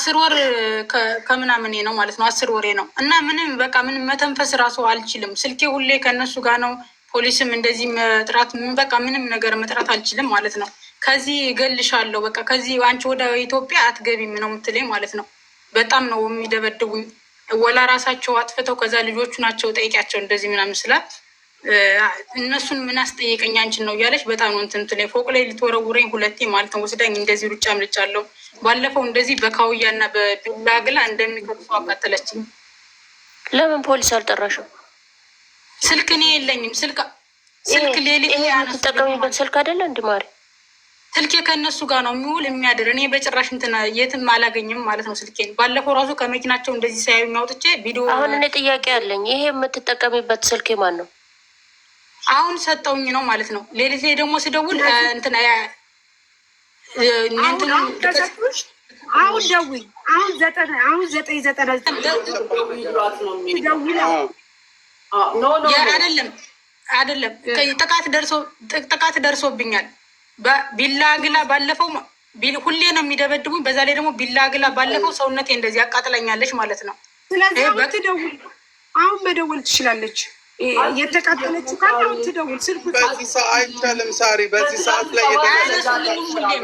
10 ወር ከምናምን ነው ማለት ነው። 10 ወሬ ነው እና ምንም በቃ ምንም መተንፈስ ራሱ አልችልም። ስልኬ ሁሌ ከእነሱ ጋር ነው። ፖሊስም እንደዚህ መጥራት በቃ ምንም ነገር መጥራት አልችልም ማለት ነው። ከዚህ እገልሻለሁ በቃ ከዚህ አንቺ ወደ ኢትዮጵያ አትገቢም ነው የምትለኝ ማለት ነው። በጣም ነው የሚደበድቡኝ። ወላ ራሳቸው አጥፍተው ከዛ ልጆቹ ናቸው ጠይቂያቸው እንደዚህ ምናምን ስላት እነሱን ምን አስጠየቀኝ አንቺን ነው እያለች በጣም ነው እንትን ትለኝ። ፎቅ ላይ ልትወረውረኝ ሁለቴ ማለት ነው ወስዳኝ እንደዚህ ሩጫ ምልጫለሁ። ባለፈው እንደዚህ በካውያ እና በዱላ ግላ እንደሚከሱ አቃጠለችኝ። ለምን ፖሊስ አልጠራሽም? ስልክ እኔ የለኝም። ስልክ ሌሊት የምትጠቀሚበት ስልክ አይደለ እንዲ ማሪ? ስልኬ ከእነሱ ጋር ነው የሚውል የሚያድር። እኔ በጭራሽ እንትን የትም አላገኝም ማለት ነው ስልኬን። ባለፈው ራሱ ከመኪናቸው እንደዚህ ሳያዩ የሚያውጥቼ ቪዲዮ። አሁን እኔ ጥያቄ አለኝ። ይሄ የምትጠቀሚበት ስልክ ማን ነው? አሁን ሰጠውኝ ነው ማለት ነው። ሌሊት ላይ ደግሞ ስደውል እንትን አሁን ደውይ አሁን 9 አይደለም ጥቃት ደርሶብኛል። ቢላ ግላ ባለፈው ሁሌ ነው የሚደበድቡኝ። በዛ ላይ ደግሞ ቢላ ግላ ባለፈው ሰውነቴ እንደዚህ አቃጥለኛለች ማለት ነው። ስለዚህ አሁን መደወል ትችላለች። የተቃጠለችው ካለው ትደውል። ስልኩ በዚህ ሰዓት አይቻልም ሳሪ። በዚህ ሰዓት ላይ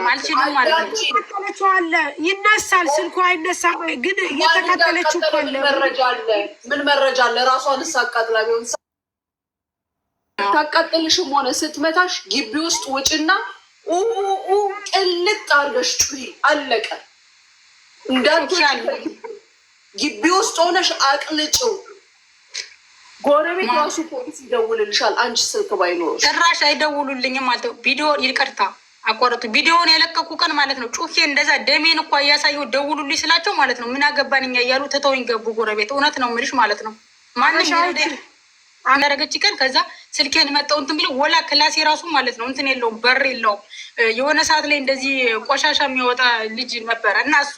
አልችልም ማለት ነው። የተቃጠለችው አለ ይነሳል፣ ስልኩ አይነሳም። ግን የተቃጠለችው አለ። ምን መረጃ አለ? ራሷን አቃጥላ ቢሆን ታቃጥልሽም ሆነ ስትመታሽ ግቢ ውስጥ ውጭና ቅልጥ አድርገሽ ጩሂ። አለቀ። እንዳትወጪ ግቢ ውስጥ ሆነሽ አቅልጭው። ጎረቤት ራሱ ፖሊስ ይደውልልሻል። አንቺ ስልክ ባይኖር ጭራሽ አይደውሉልኝም ማለት ነው። ቪዲዮ ይቅርታ አቋረጡ። ቪዲዮውን የለቀቁ ቀን ማለት ነው ጩፌ እንደዛ ደሜን እኳ እያሳየው ደውሉልኝ ስላቸው ማለት ነው ምን አገባንኛ እያሉ ትተውኝ ገቡ ጎረቤት። እውነት ነው የምልሽ ማለት ነው። ማንሽ አናረገች ቀን ከዛ ስልኬን መጠው እንትን ብለው ወላ ክላሴ ራሱ ማለት ነው እንትን የለውም በር የለውም። የሆነ ሰዓት ላይ እንደዚህ ቆሻሻ የሚያወጣ ልጅ ነበረ እና እሱ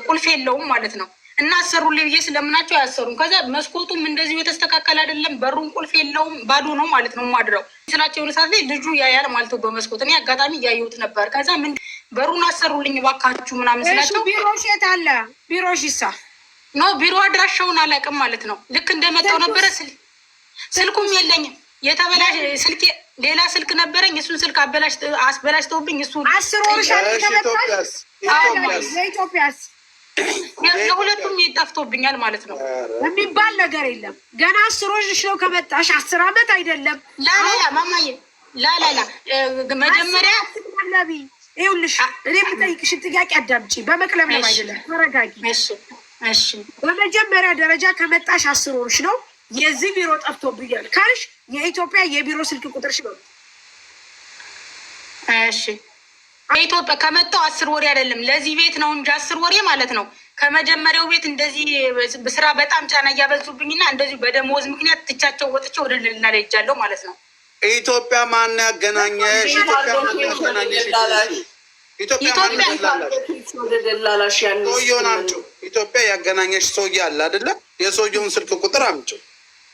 ቁልፍ የለውም ማለት ነው። እና አሰሩልኝ ብዬ ስለምናቸው አያሰሩም። ከዛ መስኮቱም እንደዚሁ የተስተካከል አይደለም፣ በሩን ቁልፍ የለውም፣ ባዶ ነው ማለት ነው ማድረው ስላቸው የሆነ ሰዓት ላይ ልጁ ያያል ማለት ነው በመስኮት። እኔ አጋጣሚ እያየሁት ነበር። ከዛ ምን በሩን አሰሩልኝ እባካችሁ ምናምን ስላቸው ቢሮሽ የት አለ? ቢሮሽ ይሳ ኖ ቢሮ አድራሻውን አላውቅም ማለት ነው። ልክ እንደመጣው ነበረ ስልኩም የለኝም። የተበላሽ ስልክ ሌላ ስልክ ነበረኝ። እሱን ስልክ አስበላሽተውብኝ እሱ 10 ወር ሻለከመጣስ ለኢትዮጵያስ የሁለቱም ይጠፍቶብኛል ማለት ነው። የሚባል ነገር የለም። ገና 10 ወርሽ ነው ከመጣሽ 10 ዓመት አይደለም። ላላላ ማማዬ ላላላ መጀመሪያ ነቢ ይኸውልሽ፣ እኔ የምጠይቅሽን ጥያቄ አዳምጪ። በመቅለብለም አይደለም፣ ተረጋጊ። እሺ በመጀመሪያ ደረጃ ከመጣሽ 10 ወርሽ ነው። የዚህ ቢሮ ጠፍቶብኛል ካልሽ የኢትዮጵያ የቢሮ ስልክ ቁጥርሽ ነው። እሺ ኢትዮጵያ ከመጣው 10 ወሬ አይደለም ለዚህ ቤት ነው እንጂ 10 ወሬ ማለት ነው። ከመጀመሪያው ቤት እንደዚህ በስራ በጣም ጫና እያበዙብኝና እንደዚህ በደሞዝ ምክንያት ትቻቸው ወጥቼ ወደ ሌላ ላይ ሄጃለሁ ማለት ነው። ኢትዮጵያ ማን ያገናኘሽ? ኢትዮጵያ ያገናኘሽ ሰውዬ አለ አይደለ? የሰውዬውን ስልክ ቁጥር አምጪው።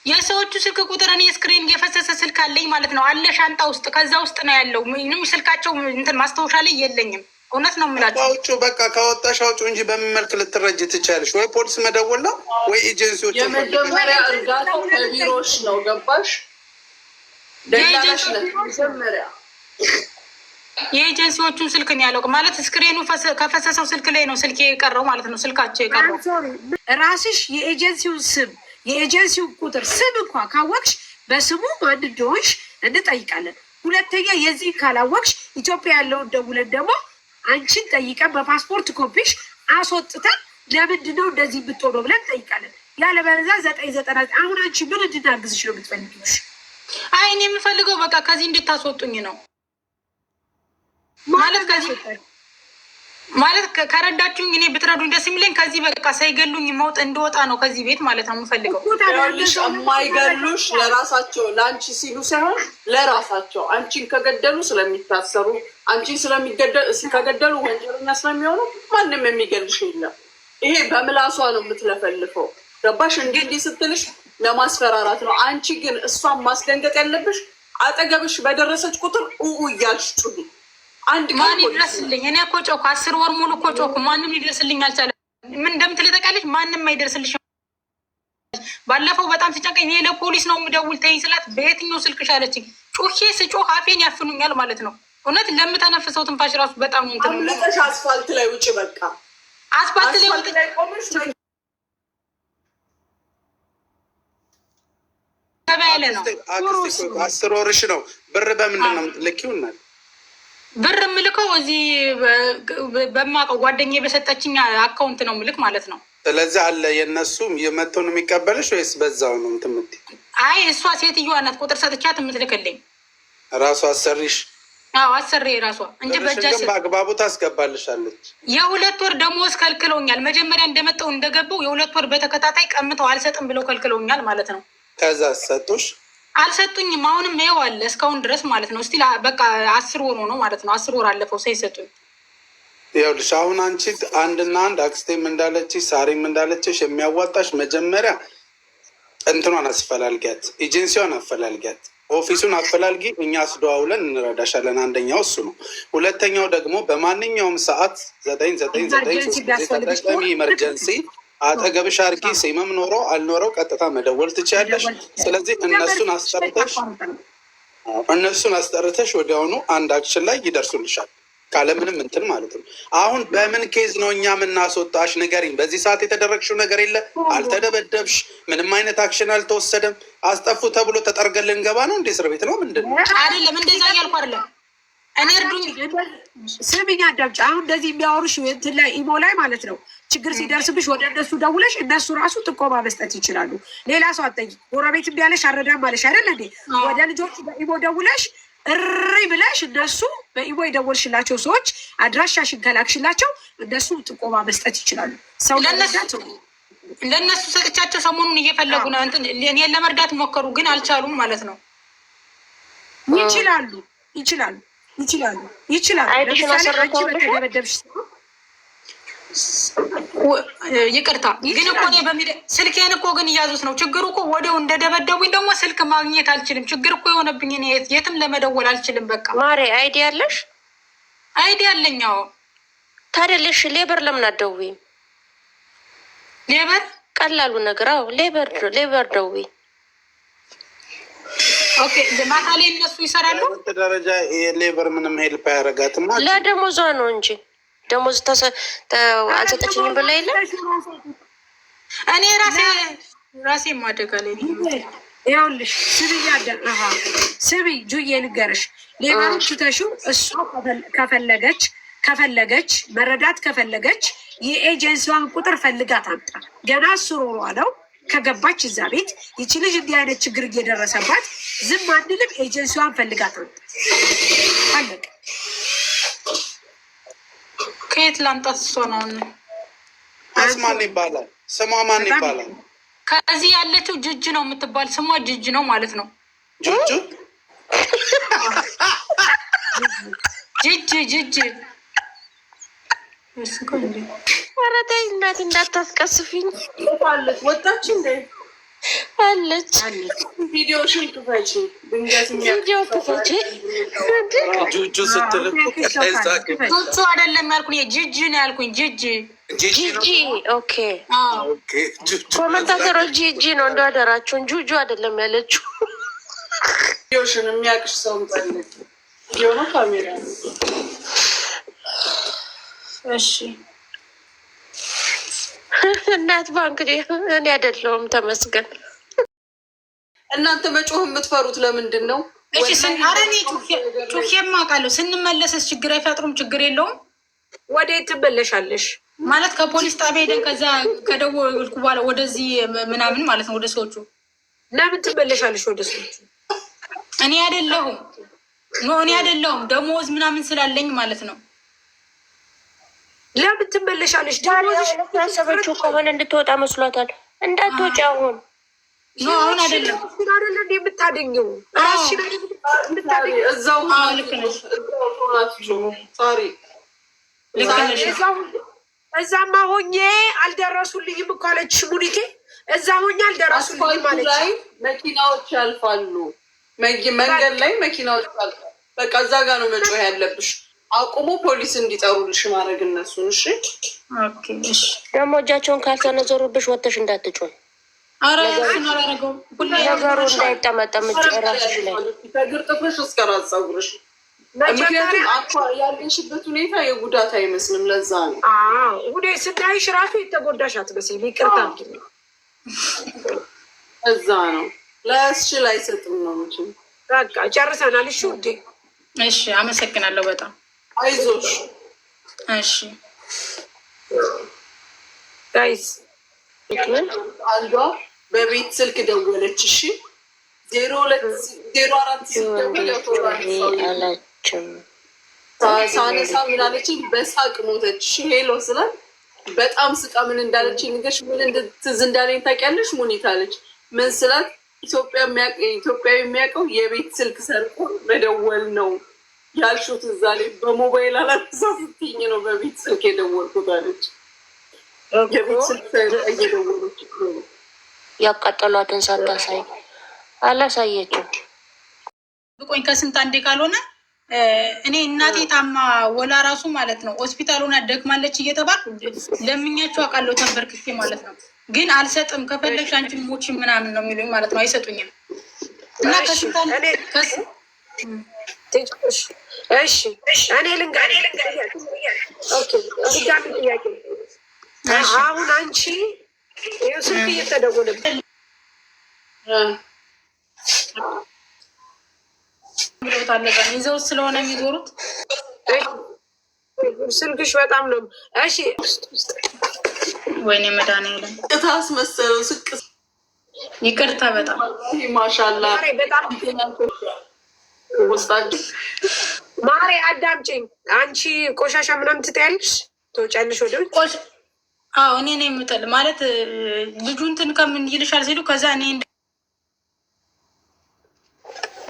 የሰዎቹ ስልክ ቁጥር እኔ ስክሪን የፈሰሰ ስልክ አለኝ ማለት ነው። አለ ሻንጣ ውስጥ ከዛ ውስጥ ነው ያለው። ምንም ስልካቸው እንትን ማስታወሻ ላይ የለኝም። እውነት ነው የምላቸው። አውጪው በቃ ካወጣሽ አውጪው እንጂ በምን መልክ ልትረጅ ትችያለሽ? ወይ ፖሊስ መደወል ነው ወይ ኤጀንሲዎች። የመጀመሪያ እርዳታው ከቢሮዎች ነው። ገባሽ? ደላላሽ ነው መጀመሪያ። የኤጀንሲዎቹን ስልክ ነው ያለው ማለት ስክሪኑ ከፈሰሰው ስልክ ላይ ነው ስልክ የቀረው ማለት ነው። ስልካቸው የቀረው ራስሽ የኤጀንሲውን ስም የኤጀንሲው ቁጥር ስም እንኳ ካወቅሽ በስሙ ማን እንደሆንሽ እንጠይቃለን። ሁለተኛ የዚህ ካላወቅሽ ኢትዮጵያ ያለውን ደውለን ደግሞ አንቺን ጠይቀን በፓስፖርት ኮፒሽ አስወጥተን ለምንድነው እንደዚህ ብትሆነው ብለን እንጠይቃለን። ያለበለዚያ 999 አሁን አንቺ ምን እንድናግዝሽ ነው የምትፈልጊው? አይ እኔ የምፈልገው በቃ ከዚህ እንድታስወጡኝ ነው ማለት ከዚህ ማለት ከረዳችሁኝ እኔ ብትረዱኝ ደስ የሚለኝ ከዚህ በቃ ሳይገሉኝ መውጥ እንደወጣ ነው ከዚህ ቤት ማለት ነው የምፈልገው። የማይገሉሽ ለራሳቸው ለአንቺ ሲሉ ሳይሆን ለራሳቸው አንቺን ከገደሉ ስለሚታሰሩ አንቺን ከገደሉ ወንጀለኛ ስለሚሆኑ ማንም የሚገልሽ የለም። ይሄ በምላሷ ነው የምትለፈልፈው። ገባሽ? እንዲህ ስትልሽ ለማስፈራራት ነው። አንቺ ግን እሷን ማስደንገጥ ያለብሽ አጠገብሽ በደረሰች ቁጥር እያልሽ ጩሂ። አንድ ማን ይድረስልኝ? እኔ እኮ ጮኩ 10 ወር ሙሉ እኮ ጮኩ። ማንም ሊደርስልኝ አልቻለም። ምን እንደምትል ታውቂያለሽ? ማንም አይደርስልሽ። ባለፈው በጣም ሲጨንቀኝ እኔ ለፖሊስ ነው የምደውል ተይኝ ስላት በየትኛው ስልክሽ አለችኝ። ጮኬ ስጮህ አፌን ያፍኑኛል ማለት ነው። እውነት ለምተነፍሰው ትንፋሽ ራሱ በጣም ነው እንትን ነው። አስፋልት ላይ ውጭ በቃ አስፋልት ላይ ቆመሽ ተባለ ነው። 10 ወርሽ ነው። ብር በምንድን ነው የምትልኪው? እና ብር የምልከው እዚህ በማውቀው ጓደኛዬ በሰጠችኝ አካውንት ነው የምልክ ማለት ነው። ስለዚህ አለ የእነሱም የመተው ነው የሚቀበልሽ ወይስ በዛው ነው እንትን የምትይው? አይ እሷ ሴትዮዋ ናት ቁጥር ሰጥቻት የምትልክልኝ ራሷ አሰሪሽ? አዎ አሰሪ ራሷ እንጂ በእጃሽ በአግባቡ ታስገባልሻለች። የ2 ወር ደሞዝ ከልክለውኛል። መጀመሪያ እንደመጣው እንደገባው የ2 ወር በተከታታይ ቀምተው አልሰጥም ብለው ከልክለውኛል ማለት ነው። ከዛ ሰጡሽ? አልሰጡኝም። አሁንም ይኸው አለ እስካሁን ድረስ ማለት ነው። እስቲ በቃ 10 ወር ነው ማለት ነው። 10 ወር አለፈው ሳይሰጡኝ። ይኸውልሽ አሁን አንቺ አንድና አንድ አክስቴም እንዳለችሽ ሳሪም እንዳለችሽ የሚያዋጣሽ መጀመሪያ እንትኗን አስፈላልጊያት፣ ኤጀንሲዋን አፈላልጊያት፣ ኦፊሱን አፈላልጊ። እኛ አስደዋውለን እንረዳሻለን። አንደኛው እሱ ነው። ሁለተኛው ደግሞ በማንኛውም ሰዓት 999 ተጠቃሚ ኢመርጀንሲ አጠገብሽ አድርጊ። ሲመም ኖሮ አልኖረው ቀጥታ መደወል ትችያለሽ። ስለዚህ እነሱን አስጠርተሽ ወዲያውኑ አንድ አክሽን ላይ ይደርሱልሻል ካለምንም እንትን ማለት ነው። አሁን በምን ኬዝ ነው እኛ የምናስወጣሽ? ንገሪኝ። በዚህ ሰዓት የተደረግሽው ነገር የለ? አልተደበደብሽ? ምንም አይነት አክሽን አልተወሰደም? አስጠፉ ተብሎ ተጠርገን ልንገባ ነው እንዴ? እስር ቤት ነው ምንድን ነው? አይደለም እንደዛ እያልኩ አይደለም። እኔ እርዱኝ። ስሚኝ አዳምጪ። አሁን እንደዚህ የሚያወሩሽ እንትን ላይ ኢሞ ላይ ማለት ነው ችግር ሲደርስብሽ ወደ እነሱ ደውለሽ እነሱ ራሱ ጥቆማ መስጠት ይችላሉ። ሌላ ሰው አትጠይቂ። ጎረቤት ቢያለሽ አረዳም አለሽ አይደል እንዴ? ወደ ልጆቹ በኢሞ ደውለሽ እሪ ብለሽ እነሱ በኢሞ የደወልሽላቸው ሰዎች አድራሻሽን ከላክሽላቸው እነሱ ጥቆማ መስጠት ይችላሉ። ሰው ለእነሱ ሰጥቻቸው ሰሞኑን እየፈለጉ ነው። እኔን ለመርዳት ሞከሩ ግን አልቻሉም ማለት ነው። ይችላሉ። ለምሳሌ አንቺ በተደበደብሽ ይቅርታ ግን እኮ ስልኬን እኮ ግን እያዙት ነው። ችግሩ እኮ ወዲያው እንደደበደቡኝ ደግሞ ስልክ ማግኘት አልችልም። ችግር እኮ የሆነብኝ የትም ለመደወል አልችልም። በቃ ማሬ አይዲ አለሽ? አይዲ አለኝ። አዎ ታደለሽ። ሌበር ለምን አትደውይም? ሌበር ቀላሉ ነገር። አዎ ሌበር ደውይ። ኦኬ ማታ ላይ እነሱ ይሰራሉ። ደረጃ ሌበር ምንም ሄልፕ አያረጋትም። ለደሞዟ ነው እንጂ ደሞዝ አልሰጠችኝም ብላ የለ። እኔ ራሴ ማደጋ ላይ ይኸውልሽ ስቢ ጁዬ ልንገርሽ፣ ሌበሮች ትተሽው እሷ ከፈለገች መረዳት ከፈለገች የኤጀንሲዋን ቁጥር ፈልጋ ታምጣ። ገና ስሮሯ ነው ከገባች እዛ ቤት ይቺ ልጅ እንዲህ አይነት ችግር እየደረሰባት ዝም አንልም። ኤጀንሲዋን ፈልጋ ታምጣ። አለቀ። ከየት ላምጣት? እሷ ነው ማን ይባላል? ስሟ ማን ይባላል? ከዚህ ያለችው ጅጅ ነው የምትባል። ስሟ ጅጅ ነው ማለት ነው። ጅጅ ኧረ ተይ እናቴ እንዳታስቀስፊኝ። ወጣች እንደ አለች። ቪዲዮሽን ክፈች። ቪዲዮ ክፈች። ጁጁ ስትል ጁጁ አይደለም ያልኩኝ፣ ጅጅ ነው ያልኩኝ። ጅጂ ኦኬ። ኮመንታተሮች ጂጂ ነው እንዳደራችሁን። ጁጁ አይደለም ያለችው። ቪዲዮሽን የሚያቅሽ ሰው ምጣለች። ቪዲዮ ነው ካሜራ። እሺ እናት ባንክ እኔ አይደለሁም። ተመስገን። እናንተ መጮህ የምትፈሩት ለምንድን ነው? ጩኬማ አውቃለሁ። ስንመለስስ ችግር አይፈጥሩም? ችግር የለውም። ወዴት ትመለሻለሽ? ማለት ከፖሊስ ጣቢያ ሄደን ከዛ ከደወልኩ በኋላ ወደዚህ ምናምን ማለት ነው ወደ ሰዎቹ። ለምን ትመለሻለሽ ወደ ሰዎቹ? እኔ አይደለሁም ደሞዝ ምናምን ስላለኝ ማለት ነው። ለምን ትመለሻለሽ? ያሰበችው ከሆነ እንድትወጣ መስሏታል። እንዳትወጪ አሁን አሁን አይደለም የምታገኘው እዛው እዛማ ሆኜ አልደረሱልኝም እኮ አለችሽ ሙኒቴ። እዛ ሆኜ አልደረሱልኝም አለች። መኪናዎች ያልፋሉ፣ መንገድ ላይ መኪናዎች ያልፋሉ። በቃ እዛ ጋር ነው መጮህ ያለብሽ። አቁሙ፣ ፖሊስ እንዲጠሩልሽ ማድረግ እነሱን። እሺ ደግሞ እጃቸውን ካልሰነዘሩብሽ ወጥተሽ እንዳትጮይ። ነገሩ እንዳይጠመጠም ራስሽ ላይ ከእግር ጥፍርሽ እስከ ራስ ፀጉርሽ። ምክንያቱም ያለሽበት ሁኔታ የጉዳት አይመስልም። ለዛ ነው ሁዴ ስናይሽ ራሱ የተጎዳሽ አትመስይም። ይቅርታ እዛ ነው ለስችል አይሰጥም ነው እንጂ በቃ ጨርሰናል። እሺ ውዴ፣ እሺ አመሰግናለሁ በጣም አይዞሽ። እሺ ጋይስ አንዷ በቤት ስልክ ደወለች። እሺ 0204 ሳነሳ ምን አለችኝ? በሳቅ ሞተች። እሺ ሄሎ ስላት በጣም ስቃ ምን እንዳለችኝ ንገሽ ምን ትዝ እንዳለኝ ታውቂያለሽ? ሙኒት አለች። ምን ስላት ኢትዮጵያዊ የሚያውቀው የቤት ስልክ ሰርቆ መደወል ነው ያልሹት እዛ ላይ በሞባይል አላነሳ ስትይኝ ነው በቤት ስልክ የደወልኩት አለች። የቤት ስልክ እየደወለች ያቃጠሏትን ሳታሳይ አላሳየችም። ቆይ ከስንት አንዴ ካልሆነ እኔ እናቴ ታማ ወላ ራሱ ማለት ነው ሆስፒታል ሆና ደክማለች እየተባል ለምኛቸው አውቃለሁ ተንበርክኬ ማለት ነው። ግን አልሰጥም ከፈለግሽ አንቺን ሞቺ ምናምን ነው የሚሉኝ ማለት ነው። አይሰጡኝም እና ከስንት አንዴ እሺ እኔ ልንገርሽ። ኦኬ ድጋሚ ጥያቄ። አሁን አንቺ ይኸው ስልክ እየተደወለብኝ ብለውታል። ይዘው ስለሆነ የሚዞሩት ስልክሽ በጣም ነው። እሺ ወይኔ መድኃኒዓለም እታስ መሰለው ስቅ ይቅርታ በጣም ማሻላ በጣም ወስዳችሁ ማሬ አዳምጪኝ። አንቺ ቆሻሻ ምናምን ትጠያለሽ ትወጫለሽ ወደ ውጭ። አዎ እኔ ነው የምጥል ማለት ልጁ እንትን ከምን ይልሻል ሲሉ ከዛ እኔ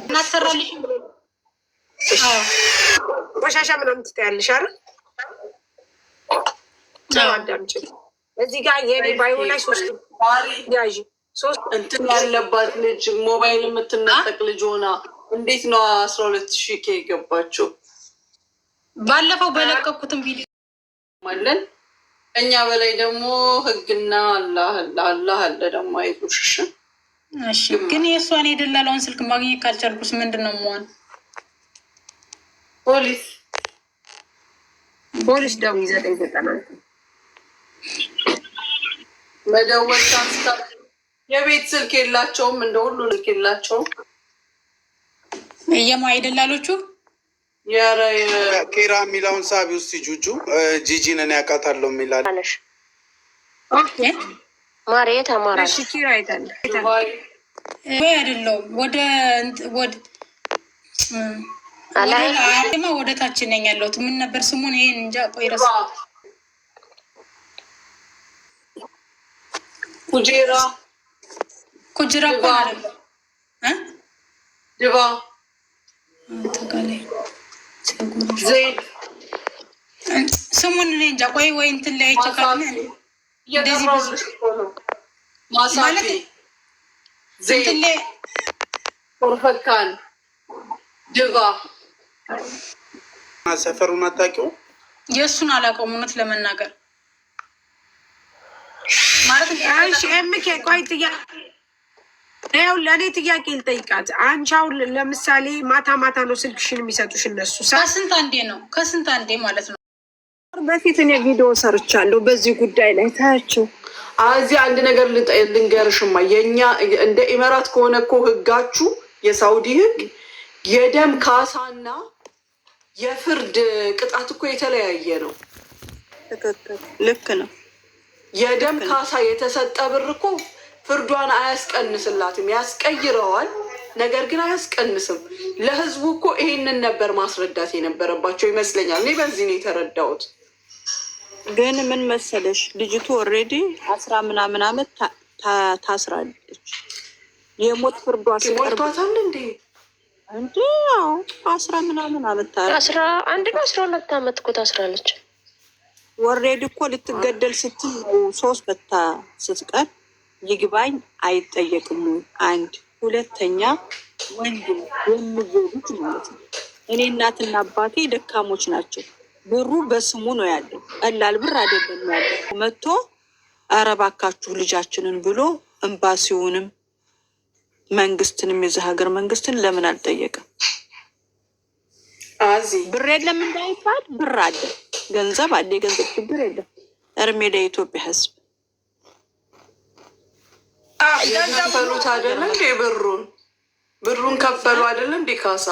እናሰራልሽ ቆሻሻ ምናምን ትጠያለሽ አይደል? አዳምጪኝ። እዚህ ጋር የኔ ባይሆን ላይ ሶስት ያዥ ሶስት እንትን ያለባት ልጅ ሞባይል የምትነጠቅ ልጅ ሆና እንዴት ነው 12,000 ኬ የገባቸው? ባለፈው በለቀኩትም ቪዲዮ ማለን እኛ በላይ ደግሞ ህግና አላህ አለ ደግሞ አይዞሽ። እሺ ግን የእሷን የደላላውን ስልክ ማግኘት ካልቻልኩስ ምንድን ነው መሆን? ፖሊስ ደግሞ 990 መደወል ሳንስታ የቤት ስልክ የላቸውም፣ እንደ ሁሉ ስልክ የላቸውም። የማ አይደላሎቹ ኬራ የሚለውን ሳቢ ውስጥ ጁጁ ጂጂን እኔ ያውቃታለሁ የሚላለሽ ማሬ ተማራለሽ ኪራ አይታለ ወይ አይደለም ወደ ታች ነኝ ያለሁት። ምን ነበር ስሙን? ይሄን እንጃ። ቆይ ረሳ ኩጅራ እኮ አይደለም ድባ ዘይድ ስሙን እኔ እንጃ። ቆይ ወይ እንትን ላይ አይቼካለ እንደዚህ ማሳፊ ዘይድ ፎርፈካን ድባ ሰፈሩን አታውቂውም? የእሱን አላውቀውም እውነት ለመናገር ማለት ቆይ ያው ለእኔ ጥያቄ ልጠይቃት። አንቺ አሁን ለምሳሌ ማታ ማታ ነው ስልክሽን የሚሰጡሽ እነሱ? ከስንት አንዴ ማለት ነው። በፊት እኔ ቪዲዮ ሰርቻለሁ በዚህ ጉዳይ ላይ ታያቸው። እዚህ አንድ ነገር ልንገርሽማ፣ የኛ እንደ ኢመራት ከሆነ እኮ ህጋችሁ የሳውዲ ህግ የደም ካሳና የፍርድ ቅጣት እኮ የተለያየ ነው። ልክ ነው። የደም ካሳ የተሰጠ ብር እኮ ፍርዷን አያስቀንስላትም፣ ያስቀይረዋል። ነገር ግን አያስቀንስም። ለህዝቡ እኮ ይሄንን ነበር ማስረዳት የነበረባቸው ይመስለኛል። እኔ በዚህ ነው የተረዳሁት። ግን ምን መሰለሽ ልጅቱ ኦልሬዲ 10 ምናምን ዓመት ታስራለች። የሞት ፍርዷ ሲሞቷታል እንዴ? እንዴ 10 ምናምን ዓመት 11 ነው 12 ዓመት እኮ ታስራለች። ኦልሬዲ እኮ ልትገደል ስትል 3 በታ ስትቀር ይግባኝ አይጠየቅም። አንድ ሁለተኛ ወንድ የሚዘሉት ማለት ነው እኔ እናትና አባቴ ደካሞች ናቸው። ብሩ በስሙ ነው ያለው፣ ቀላል ብር አይደለም ያለው። መጥቶ ኧረ እባካችሁ ልጃችንን ብሎ ኤምባሲውንም መንግስትንም የዚህ ሀገር መንግስትን ለምን አልጠየቅም? ብር የለም እንዳይባል ብር አለ፣ ገንዘብ አለ፣ የገንዘብ ችግር የለም። እርሜ ለኢትዮጵያ ሕዝብ ከፈሉት አይደለ እንዴ? ብሩን ከፈሉ አይደለ እንዴ? ካሳ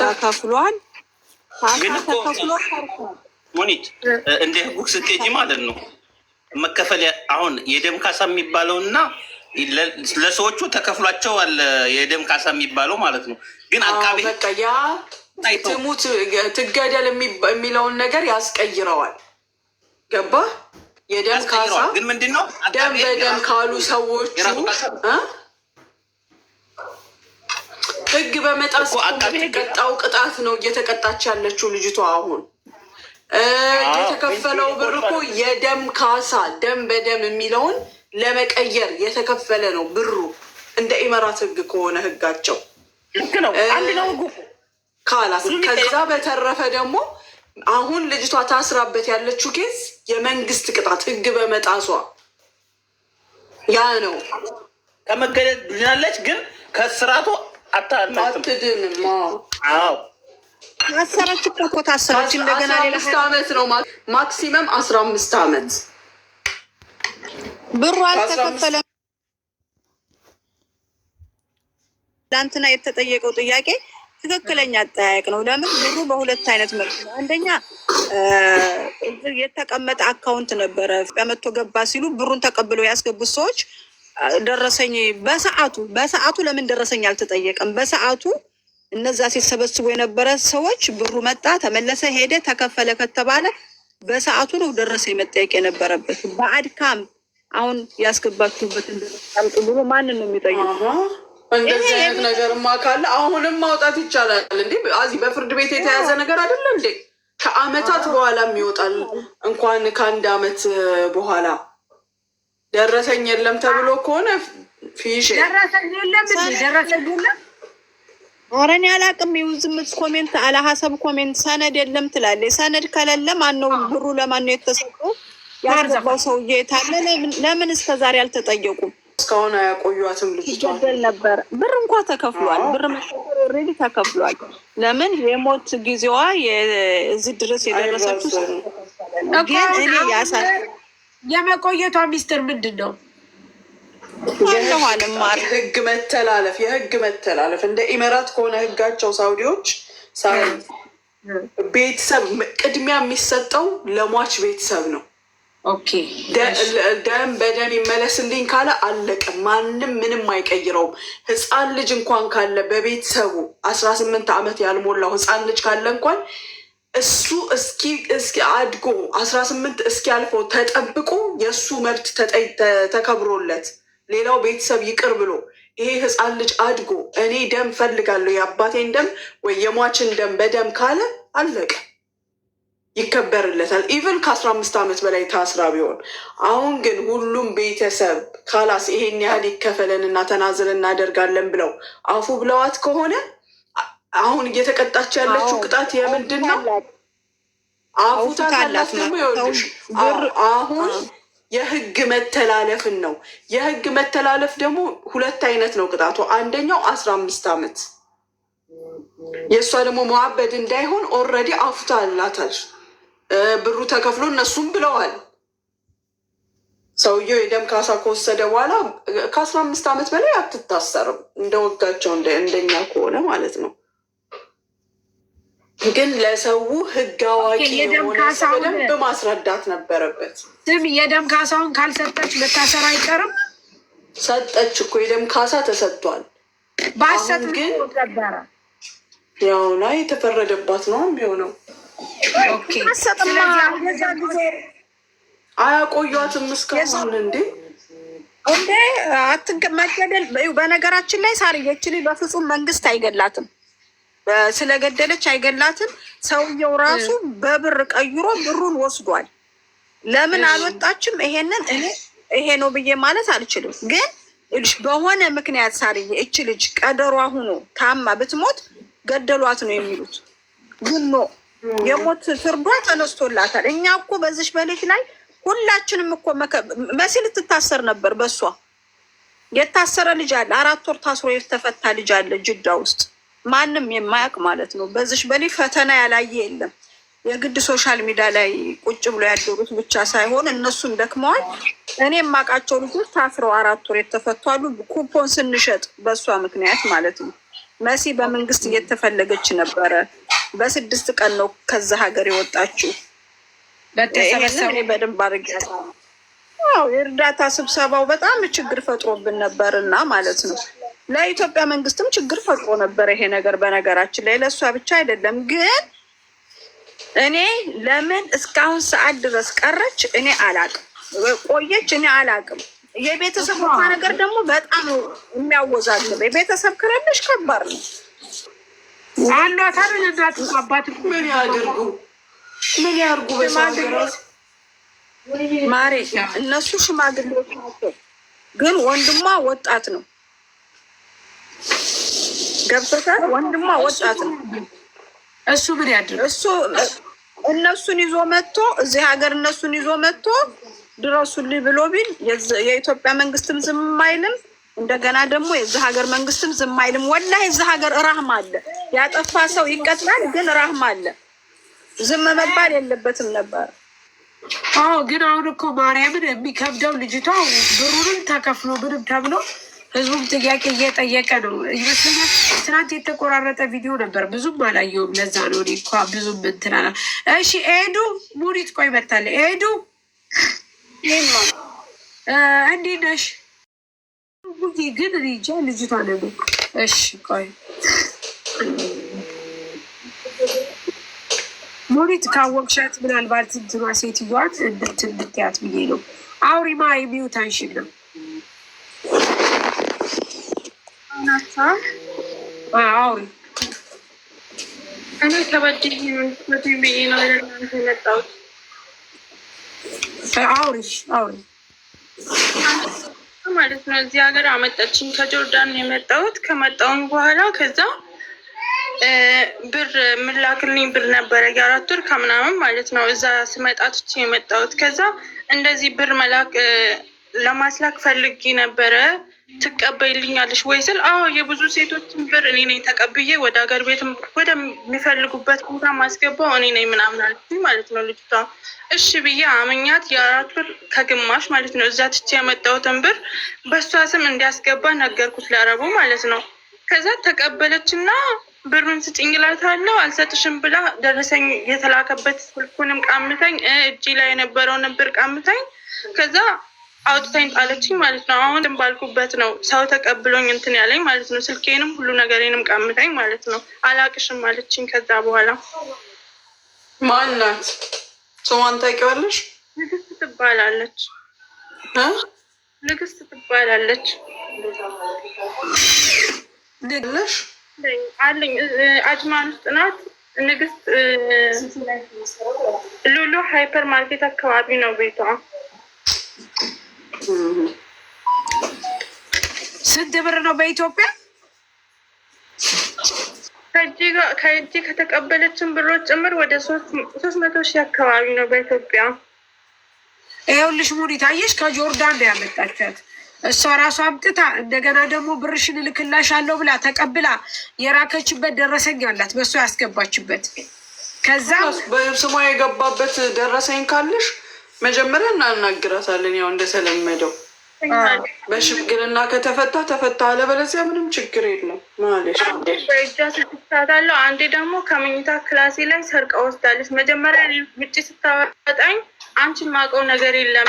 ተከፍሏል። ግን እኮ ሙኒት እንደ ህጉ ስትሄጂ ማለት ነው መከፈል አሁን የደም ካሳ የሚባለው እና ለሰዎቹ ተከፍሏቸዋል የደም ካሳ የሚባለው ማለት ነው። ግን አቃቤ ያ ትሙት ትገደል የሚለውን ነገር ያስቀይረዋል። ገባ? የደም ካሳ ግን ምንድነው ደም በደም ካሉ ሰዎቹ ህግ በመጣስ የሚቀጣው ቅጣት ነው እየተቀጣች ያለችው ልጅቷ። አሁን የተከፈለው ብር እኮ የደም ካሳ ደም በደም የሚለውን ለመቀየር የተከፈለ ነው ብሩ። እንደ ኢመራት ህግ ከሆነ ህጋቸው ልክ ነው፣ አንድ ነው ህጉ ካላስ። ከዛ በተረፈ ደግሞ አሁን ልጅቷ ታስራበት ያለችው ኬስ የመንግስት ቅጣት ህግ በመጣሷ ያ ነው። ከመገደል ድናለች፣ ግን ከስራቱ አትድንም። ታሰረች እኮ ታሰረች። እንደገና ሌላ 15 ዓመት ነው ማክሲመም 15 ዓመት ብሩ አልተከፈለም። ትናንትና የተጠየቀው ጥያቄ ትክክለኛ አጠያየቅ ነው። ለምን ብሩ በሁለት አይነት መልኩ ነው። አንደኛ የተቀመጠ አካውንት ነበረ፣ በመቶ ገባ ሲሉ ብሩን ተቀብለው ያስገቡት ሰዎች ደረሰኝ በሰዓቱ ለምን ደረሰኝ አልተጠየቀም? በሰዓቱ እነዛ ሲሰበስቡ የነበረ ሰዎች ብሩ መጣ፣ ተመለሰ፣ ሄደ፣ ተከፈለ ከተባለ በሰዓቱ ነው ደረሰኝ መጠየቅ የነበረበት። በአድካም አሁን ያስገባችሁበትን ደረሰኝ ብሎ ማንን ነው የሚጠይቀው? እንደዚህ አይነት ነገርማ ካለ አሁንም ማውጣት ይቻላል እንዴ? አዚ በፍርድ ቤት የተያዘ ነገር አይደለ እንዴ? ከአመታት በኋላም ይወጣል። እንኳን ከአንድ አመት በኋላ ደረሰኝ የለም ተብሎ ከሆነ ፊሽ ደረሰኝ የለም ደረሰኝ የለም። ኧረ እኔ አላውቅም። ይውዝምት ኮሜንት አላሀሰብ ኮሜንት ሰነድ የለም ትላለች። ሰነድ ከሌለ ማነው ብሩ ለማን ነው የተሰጠው? ያስገባው ሰውዬ የታለ? ለምን እስከዛሬ አልተጠየቁም? እስካሁን አያቆዩትም። ልጅቷ ይገደል ነበር። ብር እንኳ ተከፍሏል። ብር መሰከር ኦልሬዲ ተከፍሏል። ለምን የሞት ጊዜዋ እዚህ ድረስ የደረሰችው ግን እኔ የመቆየቷ ሚስጥር ምንድን ነው? ህግ መተላለፍ፣ የህግ መተላለፍ እንደ ኢመራት ከሆነ ህጋቸው ሳውዲዎች ቤተሰብ ቅድሚያ የሚሰጠው ለሟች ቤተሰብ ነው። ደም በደም ይመለስልኝ ካለ አለቀ። ማንም ምንም አይቀይረውም። ህፃን ልጅ እንኳን ካለ በቤተሰቡ 18 ዓመት ያልሞላው ህፃን ልጅ ካለ እንኳን እሱ እስኪ አድጎ 18 እስኪያልፈው ተጠብቆ የእሱ መብት ተከብሮለት ሌላው ቤተሰብ ይቅር ብሎ ይሄ ህፃን ልጅ አድጎ እኔ ደም ፈልጋለሁ የአባቴን ደም ወይ የሟችን ደም በደም ካለ አለቀ፣ ይከበርለታል። ኢቨን ከ15 ዓመት በላይ ታስራ ቢሆን። አሁን ግን ሁሉም ቤተሰብ ካላስ ይሄን ያህል ይከፈለን እና ተናዝል እናደርጋለን ብለው አፉ ብለዋት ከሆነ አሁን እየተቀጣች ያለችው ቅጣት የምንድን ነው? አፉታላት ደግሞ ይኸውልሽ፣ አሁን የህግ መተላለፍን ነው። የህግ መተላለፍ ደግሞ ሁለት አይነት ነው ቅጣቱ። አንደኛው 15 ዓመት፣ የእሷ ደግሞ መዋበድ እንዳይሆን ኦልሬዲ አፉታ አላታል። ብሩ ተከፍሎ እነሱም ብለዋል። ሰውየው የደም ካሳ ከወሰደ በኋላ ከ15 ዓመት በላይ አትታሰርም፣ እንደወጋቸው እንደኛ ከሆነ ማለት ነው። ግን ለሰው ህግ አዋቂ የሆነ በደንብ ማስረዳት ነበረበት። ስም የደም ካሳውን ካልሰጠች መታሰር አይቀርም። ሰጠች እኮ የደም ካሳ ተሰጥቷል። ባሰጥ ግን ነበረ ያው ላይ የተፈረደባት ነው የሚሆነው። አያቆዩትም እስካሁን እንዴ መገደል። በነገራችን ላይ ሳርየችል በፍጹም መንግስት አይገላትም። ስለገደለች አይገላትም። ሰውየው ራሱ በብር ቀይሮ ብሩን ወስዷል። ለምን አልወጣችም? ይሄንን እኔ ይሄ ነው ብዬ ማለት አልችልም። ግን ልጅ በሆነ ምክንያት ሳርዬ እች ልጅ ቀደሯ ሁኖ ታማ ብትሞት ገደሏት ነው የሚሉት። ግን የሞት ፍርዷ ተነስቶላታል። እኛ እኮ በዚሽ በልጅ ላይ ሁላችንም እኮ መሲ ልትታሰር ነበር። በሷ የታሰረ ልጅ አለ፣ 4 ወር ታስሮ የተፈታ ልጅ አለ ጅዳ ውስጥ ማንም የማያውቅ ማለት ነው። በዚሽ በልጅ ፈተና ያላየ የለም። የግድ ሶሻል ሚዲያ ላይ ቁጭ ብሎ ያደሩት ብቻ ሳይሆን እነሱም ደክመዋል። እኔ የማውቃቸው ልጆች ታስረው 4 ወር የተፈቱ አሉ። ኩፖን ስንሸጥ በእሷ ምክንያት ማለት ነው። መሲ በመንግስት እየተፈለገች ነበረ። በ6 ቀን ነው ከዛ ሀገር የወጣችው። እኔ በደንብ አድርጊያለሁ። የእርዳታ ስብሰባው በጣም ችግር ፈጥሮብን ነበር እና ማለት ነው ለኢትዮጵያ መንግስትም ችግር ፈጥሮ ነበር ይሄ ነገር። በነገራችን ላይ ለእሷ ብቻ አይደለም። ግን እኔ ለምን እስካሁን ሰዓት ድረስ ቀረች እኔ አላቅም፣ ቆየች እኔ አላቅም። የቤተሰብ ነገር ደግሞ በጣም የሚያወዛግብ የቤተሰብ ክረለሽ ከባድ ነው። አሏት አይደል እናት አባት ምን ያድርጉ ምን ያርጉ? በሳገራስ ማሬ እነሱ ሽማግሌዎች ናቸው፣ ግን ወንድሟ ወጣት ነው። ገብቶታል? ወንድሟ ወጣት ነው። እሱ ምን ያድርግ? እሱ እነሱን ይዞ መጥቶ እዚህ ሀገር እነሱን ይዞ መጥቶ ድረሱልኝ ብሎ ቢል የኢትዮጵያ መንግስትም ዝም አይልም። እንደገና ደግሞ የዚህ ሀገር መንግስትም ዝም አይልም። ወላሂ የዚህ ሀገር ራህማ አለ። ያጠፋ ሰው ይቀጥላል፣ ግን ራህማ አለ። ዝም መባል የለበትም ነበር። ግን አሁን እኮ ማርያምን የሚከብደው ልጅቷ ብሩንም ተከፍሎ ምንም ተብሎ ህዝቡም ጥያቄ እየጠየቀ ነው ይመስለኛል። ትናንት የተቆራረጠ ቪዲዮ ነበር፣ ብዙም አላየሁም። ለዛ ነው እኔ እንኳ ብዙም እንትን አላ። እሺ ኤዱ ሙሪት ቆይ መታለ። ኤዱ እንዴት ነሽ? ግን ሪጃ ልጅቷ ነው። እሺ ቆይ ሙሪት ካወቅሻት ምናልባት እንትኗ ሴትዮዋን እንድትያት ብዬ ነው። አውሪማ የሚውታንሽን ነው አውሪ። እኔ ከበድዬ ብዬ ነው እናንተ የመጣሁት። አውሪ ማለት ነው። እዚህ ሀገር አመጣችኝ። ከጆርዳን የመጣሁት ከመጣሁም በኋላ ከዛ ብር ምላክልኝ ብር ነበረ የ4 ወር ከምናምን ማለት ነው። እዛ ስመጣ ትቼ የመጣሁት ከዛ እንደዚህ ብር ለማስላክ ፈልጌ ነበረ። ትቀበይልኛለሽ ወይ ስል አዎ የብዙ ሴቶችን ብር እኔ ነኝ ተቀብዬ ወደ ሀገር ቤት ወደሚፈልጉበት ቦታ ማስገባው እኔ ነኝ ምናምን አለችኝ ማለት ነው ልጅቷ። እሺ ብዬ አመኛት። የ4 ወር ከግማሽ ማለት ነው እዛ ትቼ የመጣሁትን ብር በእሷ ስም እንዲያስገባ ነገርኩት ለአረቡ ማለት ነው። ከዛ ተቀበለችና ብሩን ስጭኝ እላታለሁ። አልሰጥሽም ብላ ደረሰኝ የተላከበት ስልኩንም ቃምታኝ፣ እጅ ላይ የነበረውን ብር ቃምታኝ። ከዛ አውጥታኝ ጣለችኝ ማለት ነው። አሁን ባልኩበት ነው ሰው ተቀብሎኝ እንትን ያለኝ ማለት ነው። ስልኬንም ሁሉ ነገሬንም ቃምታኝ ማለት ነው። አላቅሽም አለችኝ። ከዛ በኋላ ማናት? ስሟን ታውቂዋለሽ? ንግስት ትባላለች። ንግስት ትባላለች። ንግለሽ አለኝ አጅማን ውስጥ ናት። ንግስት ሉሉ ሃይፐር ማርኬት አካባቢ ነው ቤቷ። ስንት ብር ነው በኢትዮጵያ? ከእጅ ከተቀበለችን ብሮች ጭምር ወደ 300 ሺህ አካባቢ ነው በኢትዮጵያ። ይኸውልሽ ሙኒት አየሽ፣ ከጆርዳን ነው ያመጣቻት እሷ ራሷ አምጥታ። እንደገና ደግሞ ብርሽን እልክላሻለሁ ብላ ተቀብላ የራከችበት ደረሰኝ አላት፣ በእሷ ያስገባችበት። ከዛ በስሟ የገባበት ደረሰኝ ካለሽ መጀመሪያ እናናግራታለን። ያው እንደተለመደው በሽምግልና ከተፈታ ተፈታ፣ አለበለዚያ ምንም ችግር የለም ማለት ነው። በእጇ ስትሳታለሁ። አንዴ ደግሞ ከመኝታ ክላሴ ላይ ሰርቃ ወስዳለች። መጀመሪያ ውጭ ስታወጣኝ አንቺን ማውቀው ነገር የለም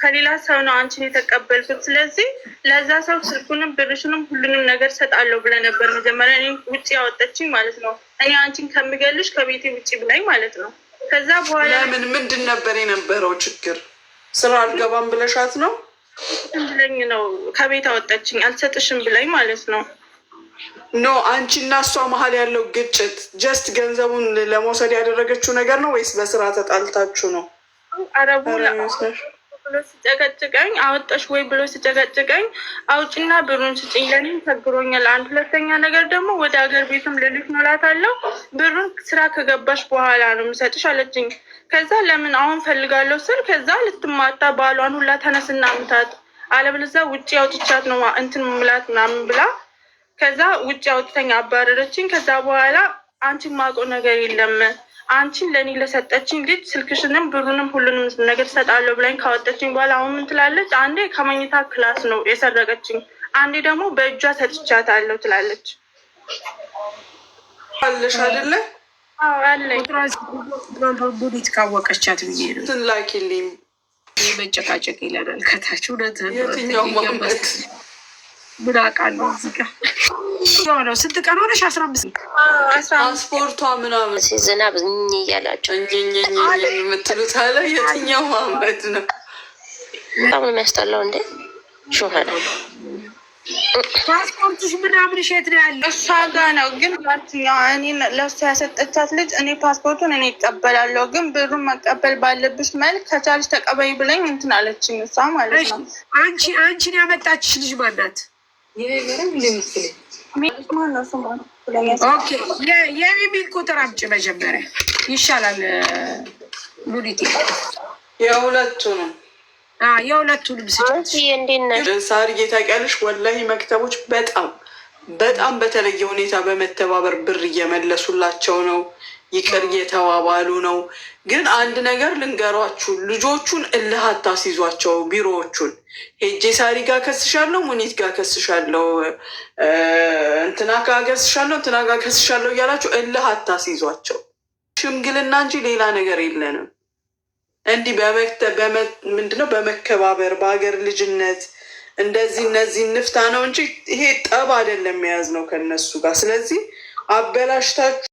ከሌላ ሰው ነው አንቺን የተቀበልኩት፣ ስለዚህ ለዛ ሰው ስልኩንም ብርሽንም ሁሉንም ነገር ሰጣለሁ ብለ ነበር መጀመሪያ ውጭ ያወጣችኝ ማለት ነው። እኔ አንቺን ከምገልሽ ከቤቴ ውጭ ብላኝ ማለት ነው። ከዛ በኋላ ምንድን ነበር የነበረው ችግር? ስራ አልገባም ብለሻት ነው ብለኝ ነው ከቤት አወጣችኝ። አልሰጥሽም ብላኝ ማለት ነው። ኖ አንቺ እና እሷ መሀል ያለው ግጭት ጀስት ገንዘቡን ለመውሰድ ያደረገችው ነገር ነው ወይስ በስራ ተጣልታችሁ ነው? አረቡ ብሎ ሲጨቀጭቀኝ አወጣሽ ወይ ብሎ ሲጨቀጭቀኝ አውጭና ብሩን ስጭኝ፣ ለኔ ቸግሮኛል። አንድ ሁለተኛ ነገር ደግሞ ወደ ሀገር ቤትም ልልሽ እላታለሁ፣ ብሩን ስራ ከገባሽ በኋላ ነው የምሰጥሽ አለችኝ። ከዛ ለምን አሁን ፈልጋለሁ ስል ከዛ ልትማታ ባሏን ሁላ ተነስና ምታት፣ አለበለዚያ ውጭ አውጥቻት ነው እንትን ምላት ምናምን ብላ ከዛ ውጭ አውጥተኛ አባረረችኝ። ከዛ በኋላ አንቺን ማውቀው ነገር የለም አንቺን ለእኔ ለሰጠችኝ ልጅ ስልክሽንም ብሩንም ሁሉንም ነገር ሰጣለሁ ብላኝ ካወጠችኝ በኋላ አሁን ምን ትላለች? አንዴ ከመኝታ ክላስ ነው የሰረቀችኝ፣ አንዴ ደግሞ በእጇ ሰጥቻታለሁ ትላለች። አለሽ አይደለ? አዎ አለኝ። ቡዲት ካወቀቻት ብዬ ነው ትላኪልኝ። መጨቃጨቅ ይለናል ከታች። እውነት የትኛው ማመት ምን አውቃለሁ። እዚህ ጋር ነው ስንት ቀን ሆነሽ? 15 ትራንስፖርቷ ምናምን ዝናብ እያላቸው የምትሉት አለ። የትኛው ማመት ነው? በጣም ነው የሚያስጠላው። እንዴ ሹሀና ፓስፖርትሽ ምናምን ሸት ነው ያለ እሷ ጋ ነው። ግን ያትኛው እኔ ለእሷ ያሰጠቻት ልጅ እኔ ፓስፖርቱን እኔ ይቀበላለሁ፣ ግን ብሩን መቀበል ባለብሽ መልክ ከቻልሽ ተቀበይ ብለኝ እንትን አለችኝ። እሷ ማለት ነው። አንቺን ያመጣችሽ ልጅ ማናት? የሚል ቁጥር አምጪ መጀመሪያ ይሻላል። ሙኒቲ የሁለቱንም የሁለቱንም ሳርዬ ታውቂያለሽ፣ ወላሂ መክተቦች በጣም በተለየ ሁኔታ በመተባበር ብር እየመለሱላቸው ነው፣ ይቅር እየተባባሉ ነው። ግን አንድ ነገር ልንገሯችሁ፣ ልጆቹን እልህ አታስይዟቸው። ቢሮዎቹን ሄጄ ሳሪ ጋር ከስሻለሁ፣ ሙኒት ጋር ከስሻለሁ፣ እንትና ጋር ከስሻለሁ፣ እንትና ጋር ከስሻለሁ እያላችሁ እልህ አታስይዟቸው። ሽምግልና እንጂ ሌላ ነገር የለንም። እንዲህ ምንድነው በመከባበር በሀገር ልጅነት እንደዚህ እነዚህ ንፍታ ነው እንጂ ይሄ ጠብ አይደለም የያዝ ነው ከነሱ ጋር። ስለዚህ አበላሽታችሁ